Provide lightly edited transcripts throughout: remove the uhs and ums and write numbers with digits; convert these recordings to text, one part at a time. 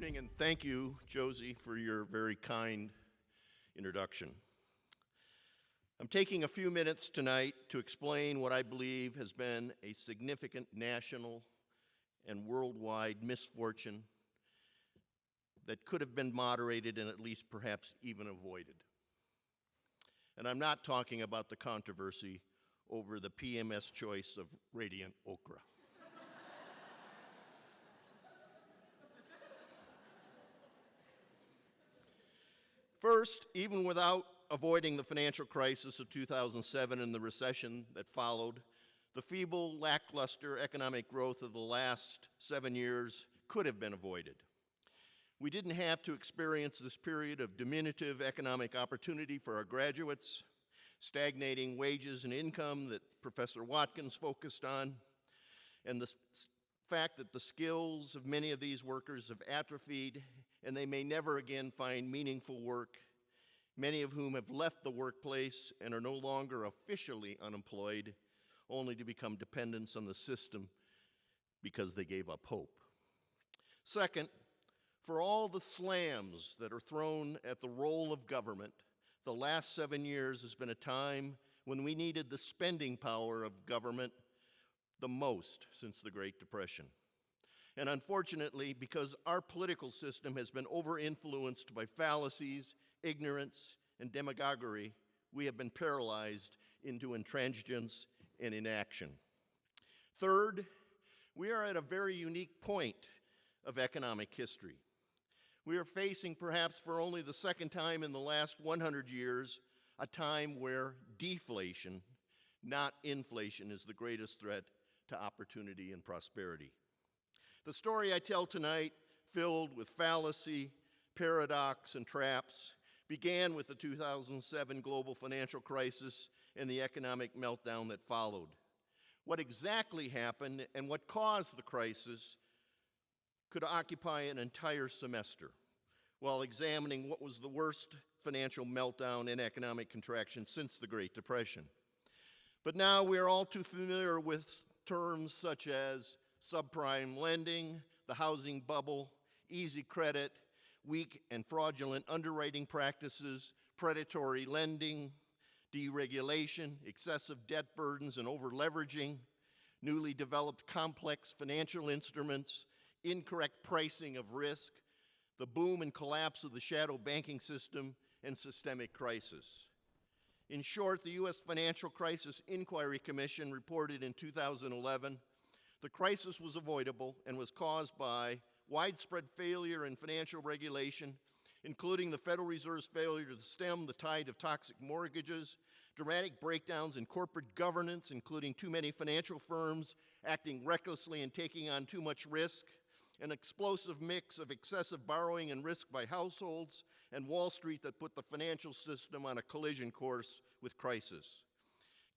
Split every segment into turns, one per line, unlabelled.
evening, and thank you, Josie, for your very kind introduction. I'm taking a few minutes tonight to explain what I believe has been a significant national and worldwide misfortune that could have been moderated and at least perhaps even avoided. And I'm not talking about the controversy over the PMS choice of radiant okra. First, even without avoiding the financial crisis of 2007 and the recession that followed, the feeble, lackluster economic growth of the last 7 years could have been avoided. We didn't have to experience this period of diminutive economic opportunity for our graduates, stagnating wages and income that Professor Watkins focused on, and the fact that the skills of many of these workers have atrophied and they may never again find meaningful work, many of whom have left the workplace and are no longer officially unemployed, only to become dependents on the system because they gave up hope. Second, for all the slams that are thrown at the role of government, the last 7 years has been a time when we needed the spending power of government the most since the Great Depression. And unfortunately, because our political system has been over-influenced by fallacies, ignorance, and demagoguery, we have been paralyzed into intransigence and inaction. Third, we are at a very unique point of economic history. We are facing, perhaps for only the second time in the last 100 years, a time where deflation, not inflation, is the greatest threat to opportunity and prosperity. The story I tell tonight, filled with fallacy, paradox, and traps, began with the 2007 global financial crisis and the economic meltdown that followed. What exactly happened and what caused the crisis could occupy an entire semester while examining what was the worst financial meltdown and economic contraction since the Great Depression. But now we are all too familiar with terms such as subprime lending, the housing bubble, easy credit, weak and fraudulent underwriting practices, predatory lending, deregulation, excessive debt burdens and over-leveraging, newly developed complex financial instruments, incorrect pricing of risk, the boom and collapse of the shadow banking system, and systemic crisis. In short, the U.S. Financial Crisis Inquiry Commission reported in 2011, the crisis was avoidable and was caused by widespread failure in financial regulation, including the Federal Reserve's failure to stem the tide of toxic mortgages, dramatic breakdowns in corporate governance, including too many financial firms acting recklessly and taking on too much risk, an explosive mix of excessive borrowing and risk by households, and Wall Street that put the financial system on a collision course with crisis.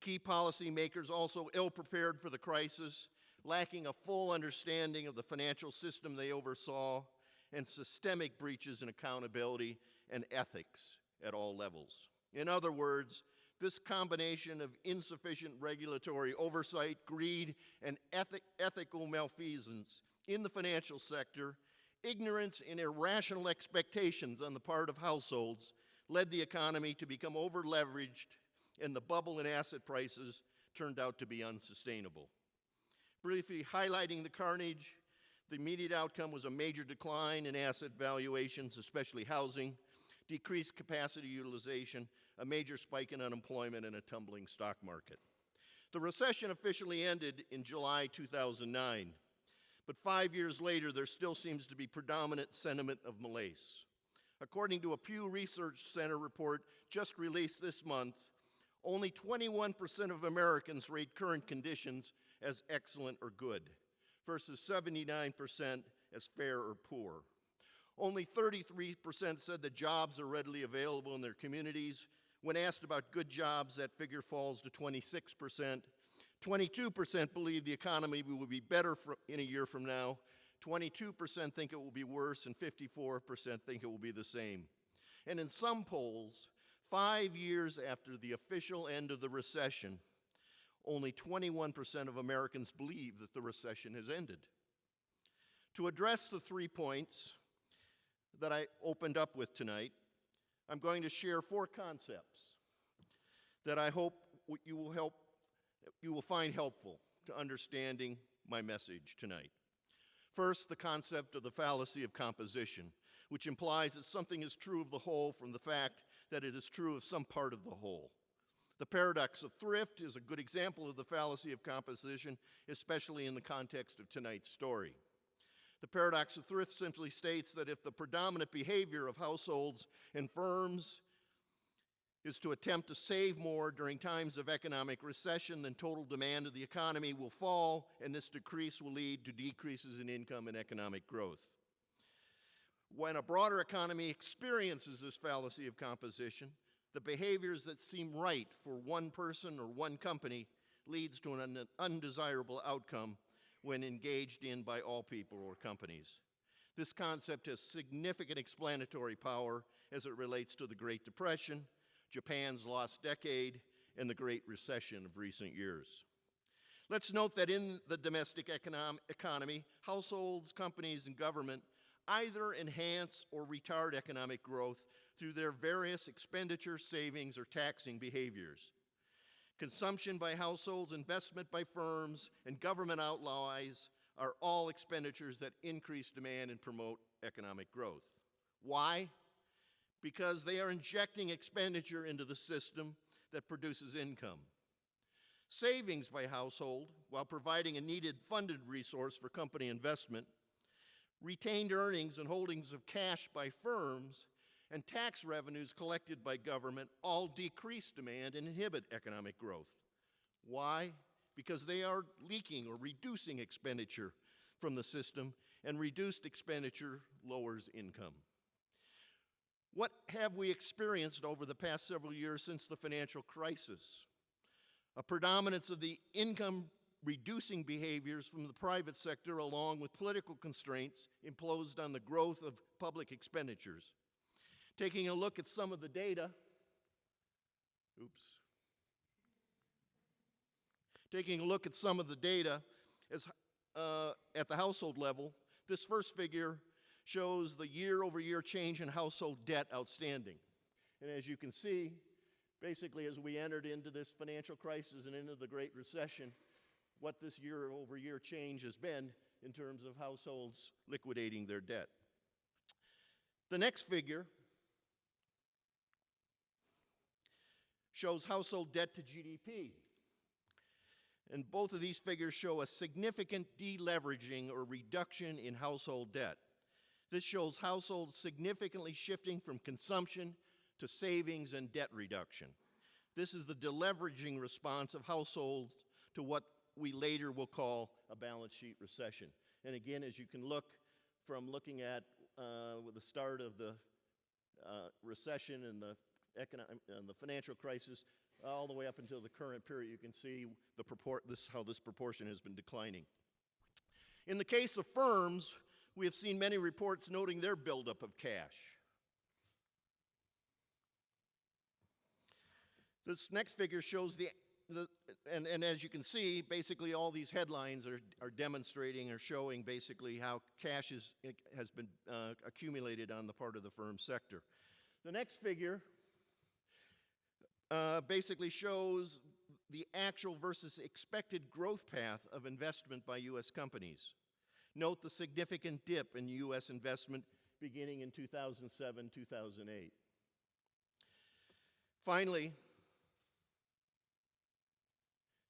Key policymakers also ill-prepared for the crisis, lacking a full understanding of the financial system they oversaw, and systemic breaches in accountability and ethics at all levels. In other words, this combination of insufficient regulatory oversight, greed, and ethical malfeasance in the financial sector, ignorance and irrational expectations on the part of households led the economy to become over-leveraged, and the bubble in asset prices turned out to be unsustainable. Briefly highlighting the carnage, the immediate outcome was a major decline in asset valuations, especially housing, decreased capacity utilization, a major spike in unemployment, and a tumbling stock market. The recession officially ended in July 2009, but 5 years later, there still seems to be predominant sentiment of malaise. According to a Pew Research Center report just released this month, only 21% of Americans rate current conditions as excellent or good, versus 79% as fair or poor. Only 33% said that jobs are readily available in their communities. When asked about good jobs, that figure falls to 26%. 22% believe the economy will be better in a year from now. 22% think it will be worse, and 54% think it will be the same. And in some polls, 5 years after the official end of the recession, only 21% of Americans believe that the recession has ended. To address the 3 points, that I opened up with tonight, I'm going to share 4 concepts that I hope you will find helpful to understanding my message tonight. First, the concept of the fallacy of composition, which implies that something is true of the whole from the fact that it is true of some part of the whole. The paradox of thrift is a good example of the fallacy of composition, especially in the context of tonight's story. The paradox of thrift simply states that if the predominant behavior of households and firms is to attempt to save more during times of economic recession, then total demand of the economy will fall, and this decrease will lead to decreases in income and economic growth. When a broader economy experiences this fallacy of composition, the behaviors that seem right for one person or one company leads to an undesirable outcome when engaged in by all people or companies. This concept has significant explanatory power as it relates to the Great Depression, Japan's lost decade, and the Great Recession of recent years. Let's note that in the domestic economy, households, companies, and government either enhance or retard economic growth through their various expenditure, savings, or taxing behaviors. Consumption by households, investment by firms, and government outlays are all expenditures that increase demand and promote economic growth. Why? Because they are injecting expenditure into the system that produces income. Savings by household, while providing a needed funded resource for company investment, retained earnings and holdings of cash by firms, and tax revenues collected by government all decrease demand and inhibit economic growth. Why? Because they are leaking or reducing expenditure from the system, and reduced expenditure lowers income. What have we experienced over the past several years since the financial crisis? A predominance of the income-reducing behaviors from the private sector, along with political constraints imposed on the growth of public expenditures. Taking a look at some of the data, taking a look at some of the data at the household level, this first figure shows the year-over-year change in household debt outstanding. And as you can see, basically as we entered into this financial crisis and into the Great Recession, what this year-over-year change has been in terms of households liquidating their debt. The next figure shows household debt to GDP. And both of these figures show a significant deleveraging or reduction in household debt. This shows households significantly shifting from consumption to savings and debt reduction. This is the deleveraging response of households to what we later will call a balance sheet recession. And again, as you can look from looking at the start of the recession and the financial crisis, all the way up until the current period, you can see how this proportion has been declining. In the case of firms, we have seen many reports noting their buildup of cash. This next figure shows and as you can see, basically all these headlines are demonstrating or showing basically how cash has been accumulated on the part of the firm sector. The next figure basically shows the actual versus expected growth path of investment by U.S. companies. Note the significant dip in U.S. investment beginning in 2007, 2008. Finally,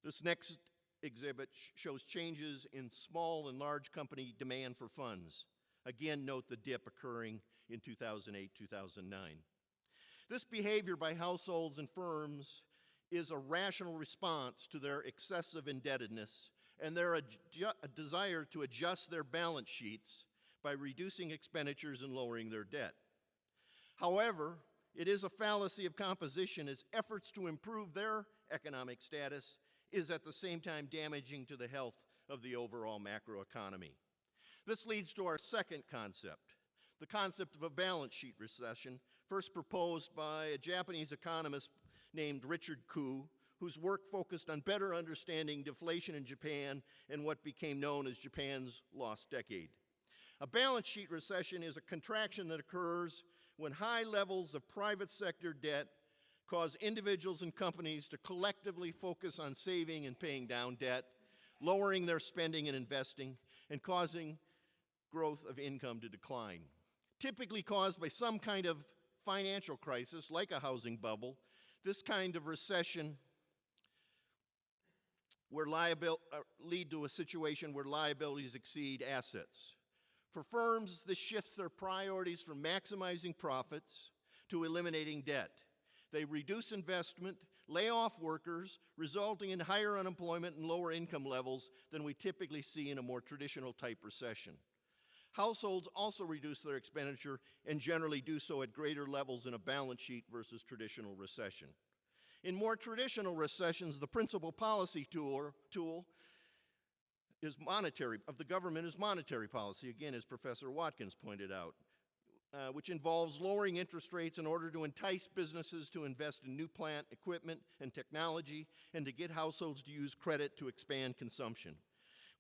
this next exhibit shows changes in small and large company demand for funds. Again, note the dip occurring in 2008, 2009. This behavior by households and firms is a rational response to their excessive indebtedness and their desire to adjust their balance sheets by reducing expenditures and lowering their debt. However, it is a fallacy of composition as efforts to improve their economic status is at the same time damaging to the health of the overall macroeconomy. This leads to our second concept, the concept of a balance sheet recession, first proposed by a Japanese economist named Richard Koo, whose work focused on better understanding deflation in Japan and what became known as Japan's lost decade. A balance sheet recession is a contraction that occurs when high levels of private sector debt cause individuals and companies to collectively focus on saving and paying down debt, lowering their spending and investing, and causing growth of income to decline. Typically caused by some kind of financial crisis, like a housing bubble, this kind of recession lead to a situation where liabilities exceed assets. For firms, this shifts their priorities from maximizing profits to eliminating debt. They reduce investment, lay off workers, resulting in higher unemployment and lower income levels than we typically see in a more traditional type recession. Households also reduce their expenditure and generally do so at greater levels in a balance sheet versus traditional recession. In more traditional recessions, the principal policy tool of the government is monetary policy, again, as Professor Watkins pointed out, which involves lowering interest rates in order to entice businesses to invest in new plant, equipment, and technology, and to get households to use credit to expand consumption.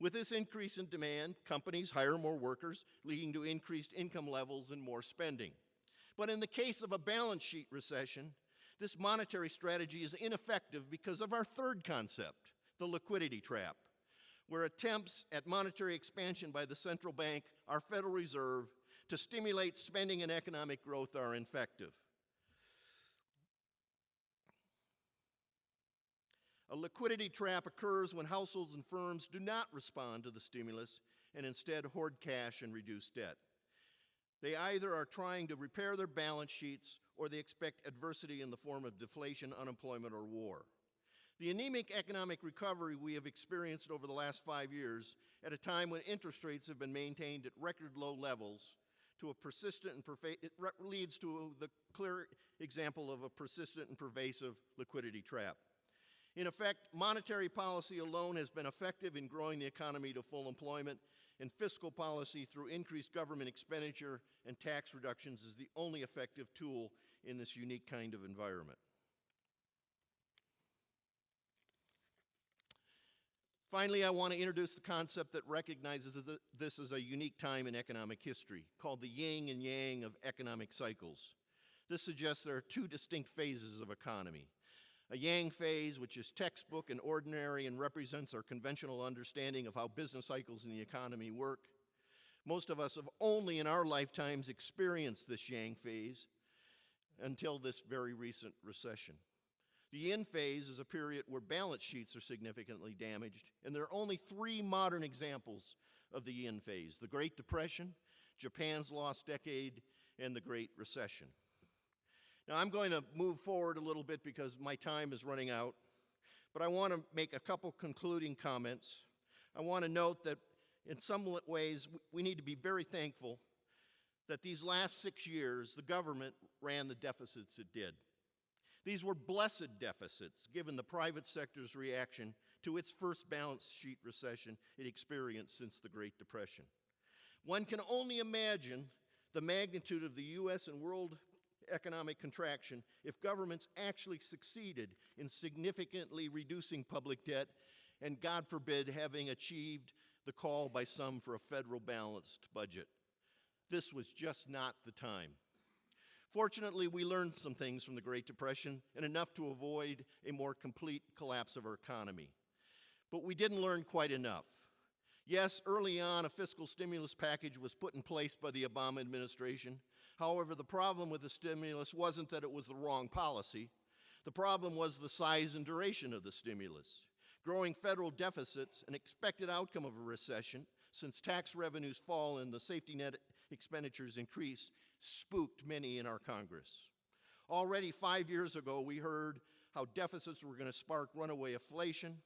With this increase in demand, companies hire more workers, leading to increased income levels and more spending. But in the case of a balance sheet recession, this monetary strategy is ineffective because of our third concept, the liquidity trap, where attempts at monetary expansion by the central bank, our Federal Reserve, to stimulate spending and economic growth are ineffective. A liquidity trap occurs when households and firms do not respond to the stimulus and instead hoard cash and reduce debt. They either are trying to repair their balance sheets or they expect adversity in the form of deflation, unemployment, or war. The anemic economic recovery we have experienced over the last 5 years, at a time when interest rates have been maintained at record low levels, leads to the clear example of a persistent and pervasive liquidity trap. In effect, monetary policy alone has been effective in growing the economy to full employment, and fiscal policy through increased government expenditure and tax reductions is the only effective tool in this unique kind of environment. Finally, I want to introduce the concept that recognizes this as a unique time in economic history, called the yin and yang of economic cycles. This suggests there are two distinct phases of economy. A yang phase, which is textbook and ordinary and represents our conventional understanding of how business cycles in the economy work. Most of us have only in our lifetimes experienced this yang phase until this very recent recession. The yin phase is a period where balance sheets are significantly damaged, and there are only 3 modern examples of the yin phase: the Great Depression, Japan's lost decade, and the Great Recession. Now, I'm going to move forward a little bit because my time is running out, but I want to make a couple concluding comments. I want to note that in some ways, we need to be very thankful that these last 6 years, the government ran the deficits it did. These were blessed deficits, given the private sector's reaction to its first balance sheet recession it experienced since the Great Depression. One can only imagine the magnitude of the U.S. and world economic contraction if governments actually succeeded in significantly reducing public debt and, God forbid, having achieved the call by some for a federal balanced budget. This was just not the time. Fortunately, we learned some things from the Great Depression, and enough to avoid a more complete collapse of our economy. But we didn't learn quite enough. Yes, early on, a fiscal stimulus package was put in place by the Obama administration. However, the problem with the stimulus wasn't that it was the wrong policy. The problem was the size and duration of the stimulus. Growing federal deficits, an expected outcome of a recession, since tax revenues fall and the safety net expenditures increase, spooked many in our Congress. Already 5 years ago, we heard how deficits were going to spark runaway inflation,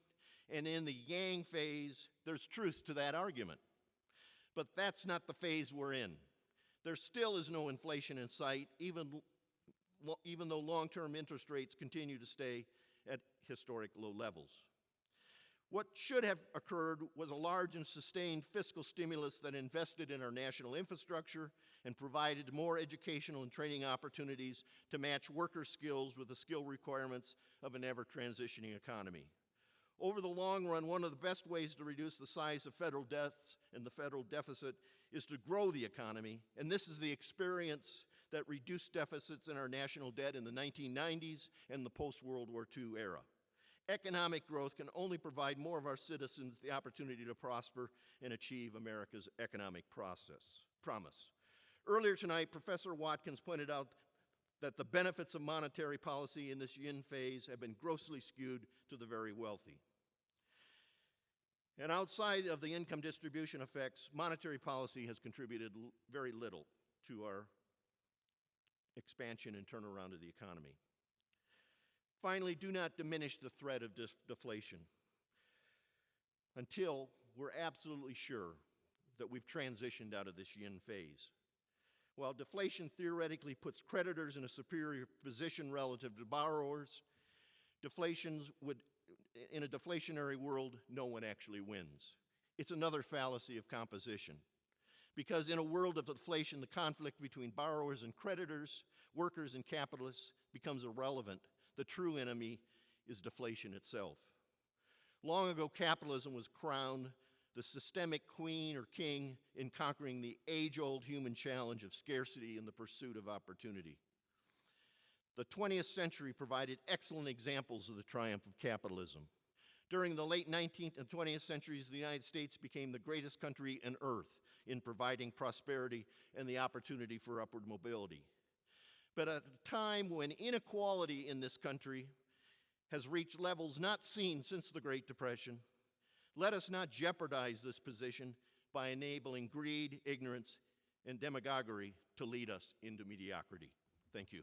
and in the yang phase, there's truth to that argument. But that's not the phase we're in. There still is no inflation in sight, even though long-term interest rates continue to stay at historic low levels. What should have occurred was a large and sustained fiscal stimulus that invested in our national infrastructure and provided more educational and training opportunities to match worker skills with the skill requirements of an ever-transitioning economy. Over the long run, one of the best ways to reduce the size of federal debts and the federal deficit is to grow the economy, and this is the experience that reduced deficits in our national debt in the 1990s and the post-World War II era. Economic growth can only provide more of our citizens the opportunity to prosper and achieve America's economic promise. Earlier tonight, Professor Watkins pointed out that the benefits of monetary policy in this yin phase have been grossly skewed to the very wealthy. And outside of the income distribution effects, monetary policy has contributed very little to our expansion and turnaround of the economy. Finally, do not diminish the threat of deflation until we're absolutely sure that we've transitioned out of this yin phase. While deflation theoretically puts creditors in a superior position relative to borrowers, in a deflationary world, no one actually wins. It's another fallacy of composition. Because in a world of deflation, the conflict between borrowers and creditors, workers and capitalists becomes irrelevant. The true enemy is deflation itself. Long ago, capitalism was crowned the systemic queen or king in conquering the age-old human challenge of scarcity and the pursuit of opportunity. The 20th century provided excellent examples of the triumph of capitalism. During the late 19th and 20th centuries, the United States became the greatest country on earth in providing prosperity and the opportunity for upward mobility. But at a time when inequality in this country has reached levels not seen since the Great Depression, let us not jeopardize this position by enabling greed, ignorance, and demagoguery to lead us into mediocrity. Thank you.